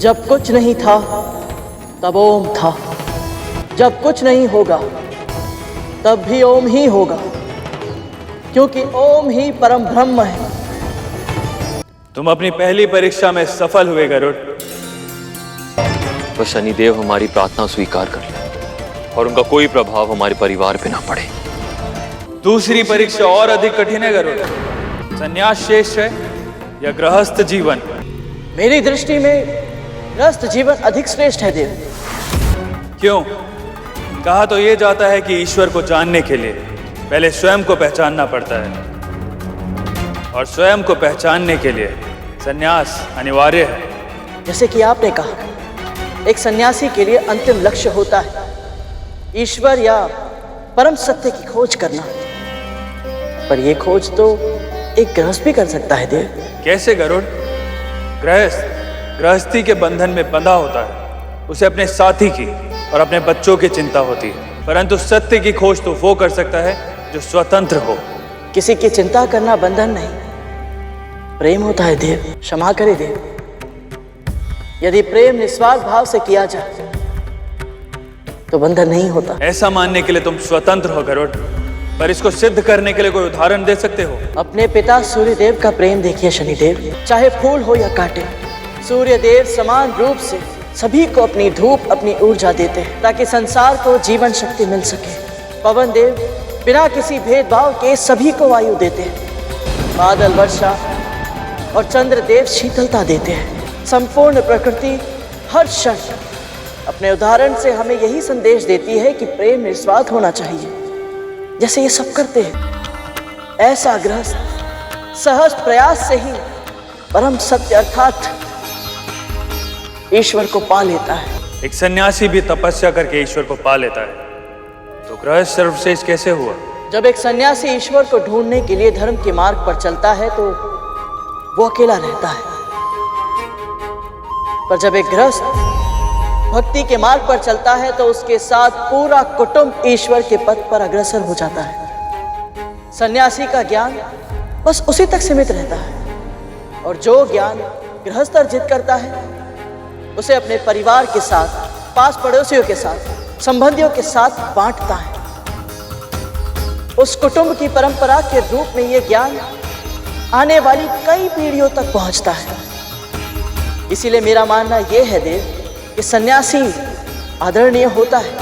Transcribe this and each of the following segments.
जब कुछ नहीं था तब ओम था, जब कुछ नहीं होगा तब भी ओम ही होगा, क्योंकि ओम ही परम ब्रह्म है। तुम अपनी पहली परीक्षा में सफल हुए गरुड़। तो शनिदेव हमारी प्रार्थना स्वीकार कर ले और उनका कोई प्रभाव हमारे परिवार पे ना पड़े। दूसरी परीक्षा और अधिक कठिन है गरुड़। संन्यास श्रेष्ठ है या गृहस्थ जीवन? मेरी दृष्टि में गृहस्थ जीवन अधिक श्रेष्ठ है देव। क्यों? कहा तो यह जाता है कि ईश्वर को जानने के लिए पहले स्वयं को पहचानना पड़ता है, और स्वयं को पहचानने के लिए संन्यास अनिवार्य है। जैसे कि आपने कहा, एक सन्यासी के लिए अंतिम लक्ष्य होता है ईश्वर या परम सत्य की खोज करना, पर यह खोज तो एक गृहस्थ भी कर सकता है देव। कैसे गरुड़? गृहस्थी के बंधन में बंधा होता है, उसे अपने साथी की और अपने बच्चों की चिंता होती है, परंतु सत्य की खोज तो वो कर सकता है जो स्वतंत्र हो। किसी की चिंता करना बंधन नहीं, प्रेम होता है देव। क्षमा करे देव, यदि प्रेम निस्वार्थ भाव से किया जाए तो बंधन नहीं होता। ऐसा मानने के लिए तुम स्वतंत्र हो गरुड़, पर इसको सिद्ध करने के लिए कोई उदाहरण दे सकते हो? अपने पिता सूर्यदेव का प्रेम देखिए शनिदेव। चाहे फूल हो या कांटे, सूर्यदेव समान रूप से सभी को अपनी धूप, अपनी ऊर्जा देते हैं ताकि संसार को जीवन शक्ति मिल सके। पवन देव बिना किसी भेदभाव के सभी को वायु देते हैं। बादल वर्षा और चंद्रदेव शीतलता देते हैं। संपूर्ण प्रकृति हर क्षण अपने उदाहरण से हमें यही संदेश देती है कि प्रेम निस्वार्थ होना चाहिए, जैसे ये सब करते हैं। ऐसा गृहस्थ सहज प्रयास से ही परम सत्य अर्थात ईश्वर को पा लेता है। एक सन्यासी भी तपस्या करके ईश्वर को पा लेता है, तो गृहस्थ सर्वश्रेष्ठ कैसे हुआ? जब एक सन्यासी ईश्वर को ढूंढने के लिए धर्म के मार्ग पर चलता है तो वो अकेला रहता है, पर जब एक गृहस्थ भक्ति के मार्ग पर चलता है तो उसके साथ पूरा कुटुंब ईश्वर के पथ पर अग्रसर हो जाता है। सन्यासी का ज्ञान बस उसी तक सीमित रहता है, और जो ज्ञान गृहस्थ अर्जित करता है उसे अपने परिवार के साथ, पास पड़ोसियों के साथ, संबंधियों के साथ बांटता है। उस कुटुंब की परंपरा के रूप में यह ज्ञान आने वाली कई पीढ़ियों तक पहुंचता है। इसीलिए मेरा मानना यह है देव कि सन्यासी आदरणीय होता है,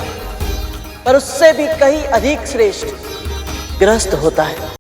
पर उससे भी कहीं अधिक श्रेष्ठ गृहस्थ होता है।